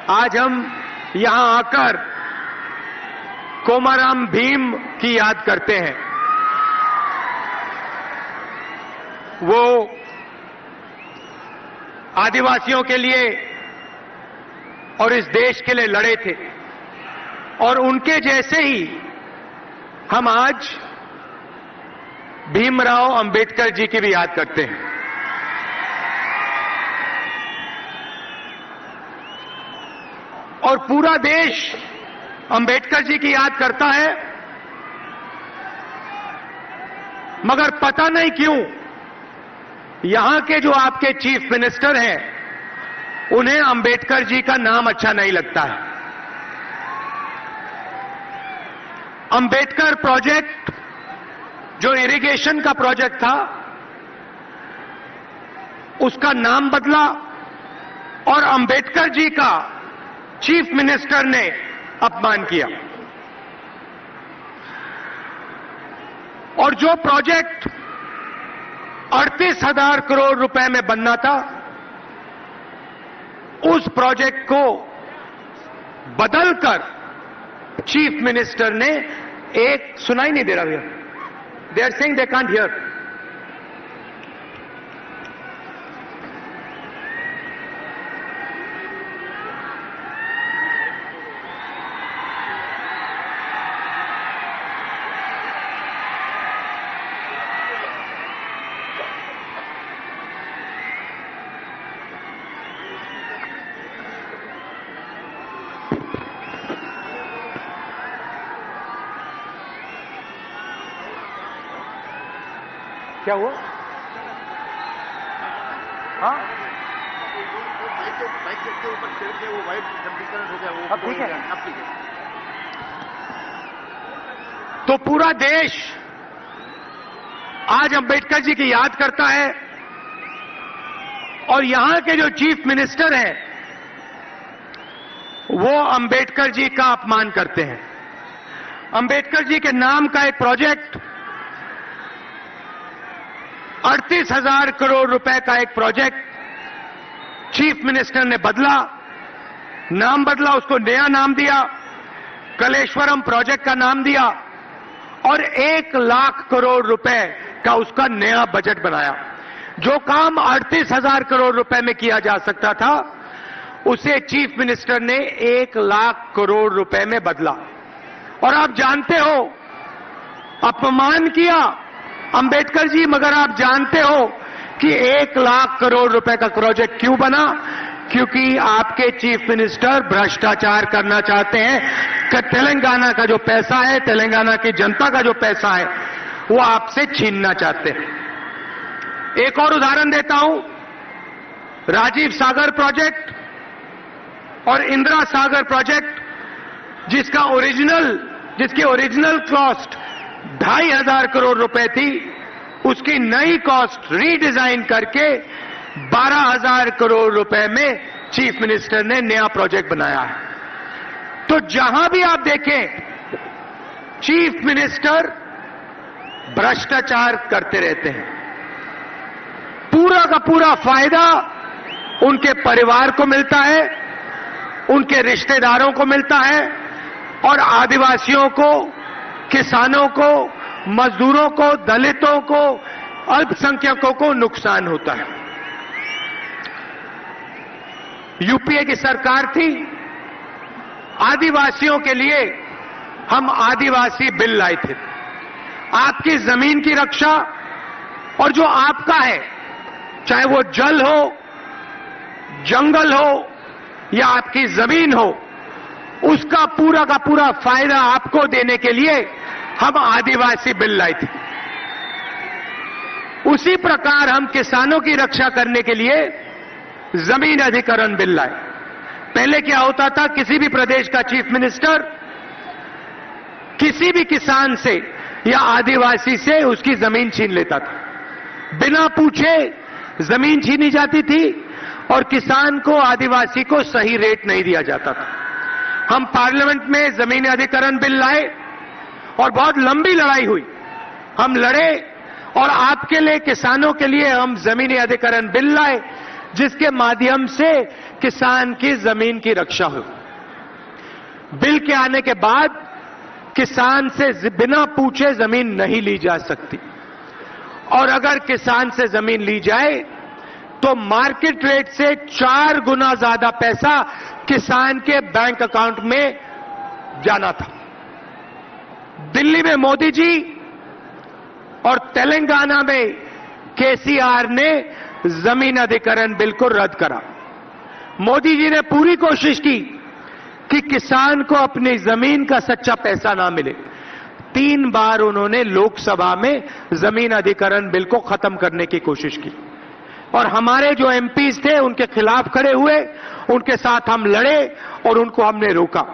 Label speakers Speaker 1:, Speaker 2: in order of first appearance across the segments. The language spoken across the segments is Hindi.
Speaker 1: आज हम यहां आकर कोमाराम भीम की याद करते हैं। वो आदिवासियों के लिए और इस देश के लिए लड़े थे और उनके जैसे ही हम आज भीमराव अंबेडकर जी की भी याद करते हैं। और पूरा देश अंबेडकर जी की याद करता है, मगर पता नहीं क्यों यहां के जो आपके चीफ मिनिस्टर हैं उन्हें अंबेडकर जी का नाम अच्छा नहीं लगता है। अंबेडकर प्रोजेक्ट जो इरिगेशन का प्रोजेक्ट था उसका नाम बदला और अंबेडकर जी का चीफ मिनिस्टर ने अपमान किया। और जो प्रोजेक्ट 38,000 करोड़ रुपए में बनना था उस प्रोजेक्ट को बदलकर चीफ मिनिस्टर ने एक सुनाई नहीं दे रहा भैया, they are saying they can't hear. क्या हुआ? हाँ,
Speaker 2: बाइक के ऊपर चढ़ के वो वाइट हो गया, वो
Speaker 1: अब ठीक है।
Speaker 2: अब ठीक है।
Speaker 1: तो पूरा देश आज अंबेडकर जी की याद करता है और यहां के जो चीफ मिनिस्टर हैं वो अंबेडकर जी का अपमान करते हैं। अंबेडकर जी के नाम का एक प्रोजेक्ट 38,000 करोड़ रुपए का एक प्रोजेक्ट चीफ मिनिस्टर ने बदला, नाम बदला, उसको नया नाम दिया, कलेश्वरम प्रोजेक्ट का नाम दिया और 1 लाख करोड़ रुपए का उसका नया बजट बनाया। जो काम 38,000 करोड़ रुपए में किया जा सकता था उसे चीफ मिनिस्टर ने 1 लाख करोड़ रुपए में बदला। और आप जानते हो, अपमान किया अंबेडकर जी, मगर आप जानते हो कि 1 लाख करोड़ रुपए का प्रोजेक्ट क्यों बना? क्योंकि आपके चीफ मिनिस्टर भ्रष्टाचार करना चाहते हैं कि तेलंगाना का जो पैसा है, तेलंगाना की जनता का जो पैसा है, वो आपसे छीनना चाहते हैं। एक और उदाहरण देता हूं, राजीव सागर प्रोजेक्ट और इंदिरा सागर प्रोजेक्ट जिसकी ओरिजिनल कॉस्ट 2,500 करोड़ रुपए थी, उसकी नई कॉस्ट रीडिजाइन करके 12,000 करोड़ रुपए में चीफ मिनिस्टर ने नया प्रोजेक्ट बनाया है। तो जहां भी आप देखें चीफ मिनिस्टर भ्रष्टाचार करते रहते हैं। पूरा का पूरा फायदा उनके परिवार को मिलता है, उनके रिश्तेदारों को मिलता है और आदिवासियों को, किसानों को, मजदूरों को, दलितों को, अल्पसंख्यकों को नुकसान होता है। यूपीए की सरकार थी, आदिवासियों के लिए हम आदिवासी बिल लाए थे। आपकी जमीन की रक्षा और जो आपका है, चाहे वो जल हो, जंगल हो या आपकी जमीन हो, उसका पूरा का पूरा फायदा आपको देने के लिए हम आदिवासी बिल लाए थे। उसी प्रकार हम किसानों की रक्षा करने के लिए जमीन अधिग्रहण बिल लाए। पहले क्या होता था, किसी भी प्रदेश का चीफ मिनिस्टर किसी भी किसान से या आदिवासी से उसकी जमीन छीन लेता था, बिना पूछे जमीन छीनी जाती थी और किसान को, आदिवासी को सही रेट नहीं दिया जाता था। हम पार्लियामेंट में जमीन अधिग्रहण बिल लाए और बहुत लंबी लड़ाई हुई, हम लड़े और आपके लिए, किसानों के लिए हम जमीनी अधिग्रहण बिल लाए, जिसके माध्यम से किसान की जमीन की रक्षा हो। बिल के आने के बाद किसान से बिना पूछे जमीन नहीं ली जा सकती, और अगर किसान से जमीन ली जाए तो मार्केट रेट से 4 गुना ज्यादा पैसा किसान के बैंक अकाउंट में जाना था। दिल्ली में मोदी जी और तेलंगाना में केसीआर ने जमीन अधिग्रहण बिल को रद्द करा। मोदी जी ने पूरी कोशिश की कि किसान को अपनी जमीन का सच्चा पैसा ना मिले। 3 बार उन्होंने लोकसभा में जमीन अधिग्रहण बिल को खत्म करने की कोशिश की, और हमारे जो एमपीज थे उनके खिलाफ खड़े हुए, उनके साथ हम लड़े और उनको हमने रोका।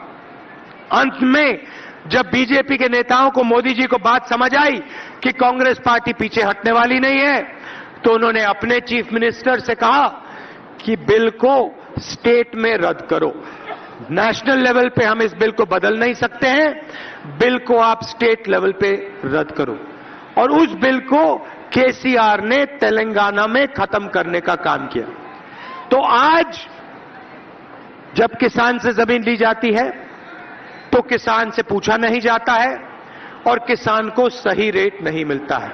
Speaker 1: अंत में जब बीजेपी के नेताओं को मोदी जी को बात समझ आई कि कांग्रेस पार्टी पीछे हटने वाली नहीं है, तो उन्होंने अपने चीफ मिनिस्टर से कहा कि बिल को स्टेट में रद्द करो। नेशनल लेवल पे हम इस बिल को बदल नहीं सकते हैं, बिल को आप स्टेट लेवल पे रद्द करो। और उस बिल को केसीआर ने तेलंगाना में खत्म करने का काम किया। तो आज जब किसान से जमीन ली जाती है तो किसान से पूछा नहीं जाता है और किसान को सही रेट नहीं मिलता है,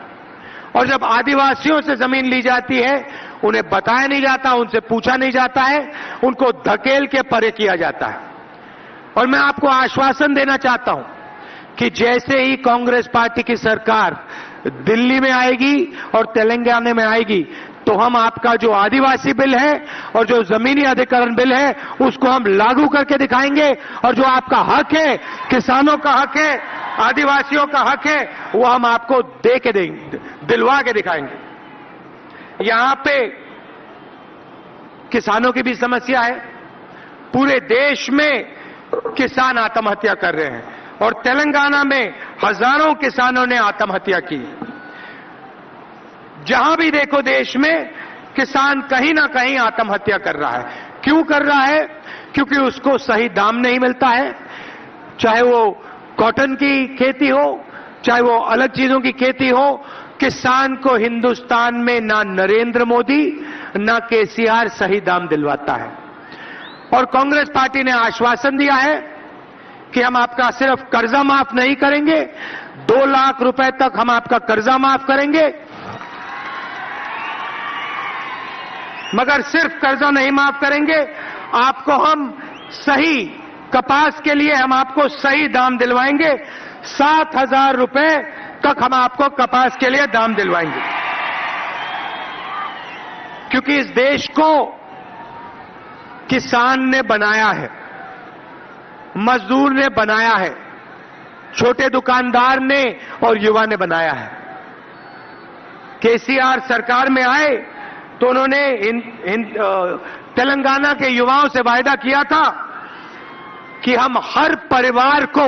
Speaker 1: और जब आदिवासियों से जमीन ली जाती है उन्हें बताया नहीं जाता, उनसे पूछा नहीं जाता है, उनको धकेल के परे किया जाता है। और मैं आपको आश्वासन देना चाहता हूं कि जैसे ही कांग्रेस पार्टी की सरकार दिल्ली में आएगी और तेलंगाना में आएगी तो हम आपका जो आदिवासी बिल है और जो जमीनी अधिग्रहण बिल है उसको हम लागू करके दिखाएंगे, और जो आपका हक है, किसानों का हक है, आदिवासियों का हक है, वो हम आपको दे के देंगे, दिलवा के दिखाएंगे। यहां पे किसानों की भी समस्या है। पूरे देश में किसान आत्महत्या कर रहे हैं और तेलंगाना में हजारों किसानों ने आत्महत्या की। जहां भी देखो देश में किसान कहीं ना कहीं आत्महत्या कर रहा है। क्यों कर रहा है? क्योंकि उसको सही दाम नहीं मिलता है, चाहे वो कॉटन की खेती हो, चाहे वो अलग चीजों की खेती हो। किसान को हिंदुस्तान में ना नरेंद्र मोदी ना केसीआर सही दाम दिलवाता है। और कांग्रेस पार्टी ने आश्वासन दिया है कि हम आपका सिर्फ कर्जा माफ नहीं करेंगे, 2 लाख रुपए तक हम आपका कर्जा माफ करेंगे। मगर सिर्फ कर्जा नहीं माफ करेंगे, आपको हम सही कपास के लिए हम आपको सही दाम दिलवाएंगे। 7,000 रुपए तक हम आपको कपास के लिए दाम दिलवाएंगे, क्योंकि इस देश को किसान ने बनाया है, मजदूर ने बनाया है, छोटे दुकानदार ने और युवा ने बनाया है। केसीआर सरकार में आए तो उन्होंने तेलंगाना के युवाओं से वायदा किया था कि हम हर परिवार को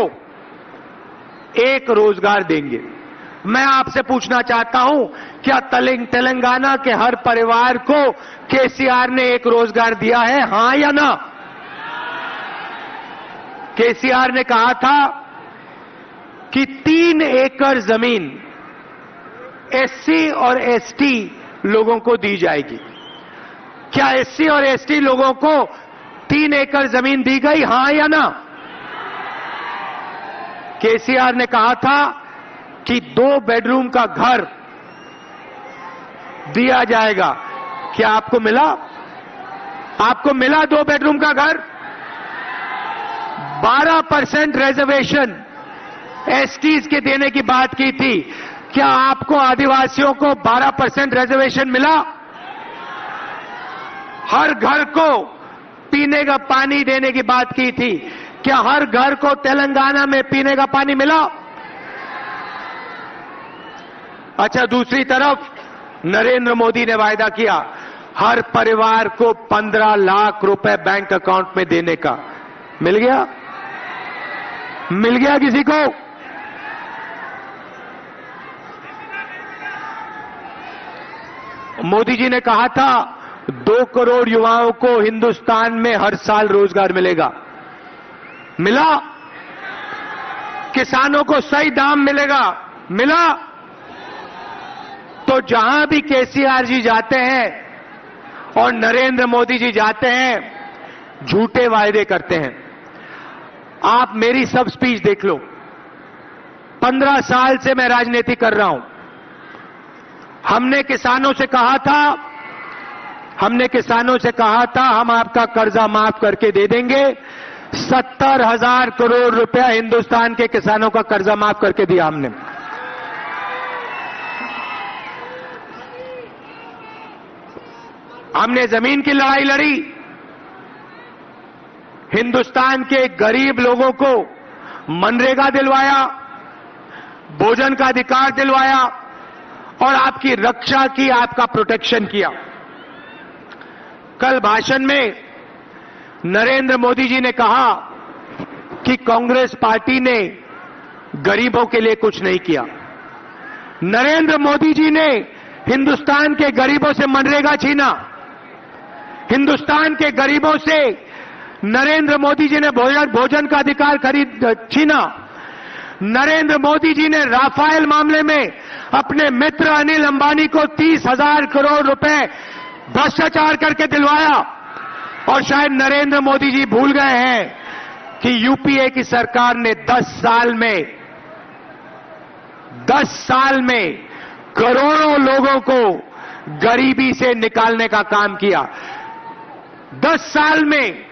Speaker 1: एक रोजगार देंगे। मैं आपसे पूछना चाहता हूं, क्या तेलंगाना के हर परिवार को केसीआर ने एक रोजगार दिया है, हां या ना? केसीआर ने कहा था कि 3 एकड़ जमीन एससी और एसटी लोगों को दी जाएगी। क्या एससी और एसटी लोगों को 3 एकड़ जमीन दी गई, हां या ना? केसीआर ने कहा था कि 2 बेडरूम का घर दिया जाएगा। क्या आपको मिला? आपको मिला 2 बेडरूम का घर? 12% रिजर्वेशन एसटीज के देने की बात की थी। क्या आपको आदिवासियों को 12% रिजर्वेशन मिला? हर घर को पीने का पानी देने की बात की थी। क्या हर घर को तेलंगाना में पीने का पानी मिला? अच्छा, दूसरी तरफ नरेंद्र मोदी ने वायदा किया हर परिवार को 15 लाख रुपए बैंक अकाउंट में देने का। मिल गया? मिल गया किसी को? मोदी जी ने कहा था 2 करोड़ युवाओं को हिंदुस्तान में हर साल रोजगार मिलेगा। मिला? किसानों को सही दाम मिलेगा? मिला? तो जहां भी केसीआर जी जाते हैं और नरेंद्र मोदी जी जाते हैं, झूठे वायदे करते हैं। आप मेरी सब स्पीच देख लो। 15 साल से मैं राजनीति कर रहा हूं। हमने किसानों से कहा था हम आपका कर्जा माफ करके दे देंगे। 70,000 करोड़ रुपया हिंदुस्तान के किसानों का कर्जा माफ करके दिया हमने। हमने जमीन की लड़ाई लड़ी, हिंदुस्तान के गरीब लोगों को मनरेगा दिलवाया, भोजन का अधिकार दिलवाया और आपकी रक्षा की, आपका प्रोटेक्शन किया। कल भाषण में नरेंद्र मोदी जी ने कहा कि कांग्रेस पार्टी ने गरीबों के लिए कुछ नहीं किया। नरेंद्र मोदी जी ने हिंदुस्तान के गरीबों से मनरेगा छीना। हिंदुस्तान के गरीबों से नरेंद्र मोदी जी ने भोजन का अधिकार छीना। नरेंद्र मोदी जी ने राफेल मामले में अपने मित्र अनिल अंबानी को 30,000 करोड़ रुपए भ्रष्टाचार करके दिलवाया। और शायद नरेंद्र मोदी जी भूल गए हैं कि यूपीए की सरकार ने 10 साल में करोड़ों लोगों को गरीबी से निकालने का काम किया। 10 साल में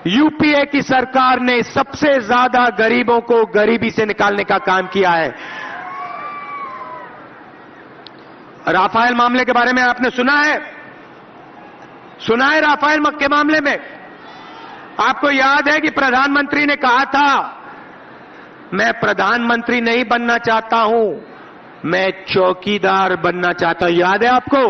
Speaker 1: यूपीए की सरकार ने सबसे ज्यादा गरीबों को गरीबी से निकालने का काम किया है। राफेल मामले के बारे में आपने सुना है राफेल के मामले में? आपको याद है कि प्रधानमंत्री ने कहा था मैं प्रधानमंत्री नहीं बनना चाहता हूं, मैं चौकीदार बनना चाहता हूं। याद है आपको?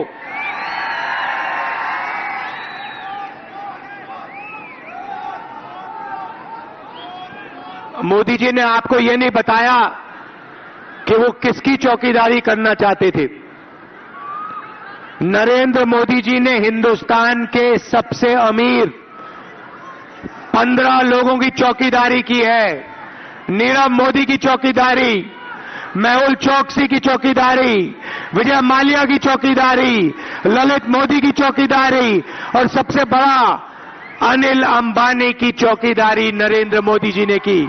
Speaker 1: मोदी जी ने आपको यह नहीं बताया कि वो किसकी चौकीदारी करना चाहते थे। नरेंद्र मोदी जी ने हिंदुस्तान के सबसे अमीर 15 लोगों की चौकीदारी की है। नीरव मोदी की चौकीदारी, मेहुल चोकसी की चौकीदारी, विजय माल्या की चौकीदारी, ललित मोदी की चौकीदारी और सबसे बड़ा अनिल अंबानी की चौकीदारी नरेंद्र मोदी जी ने की।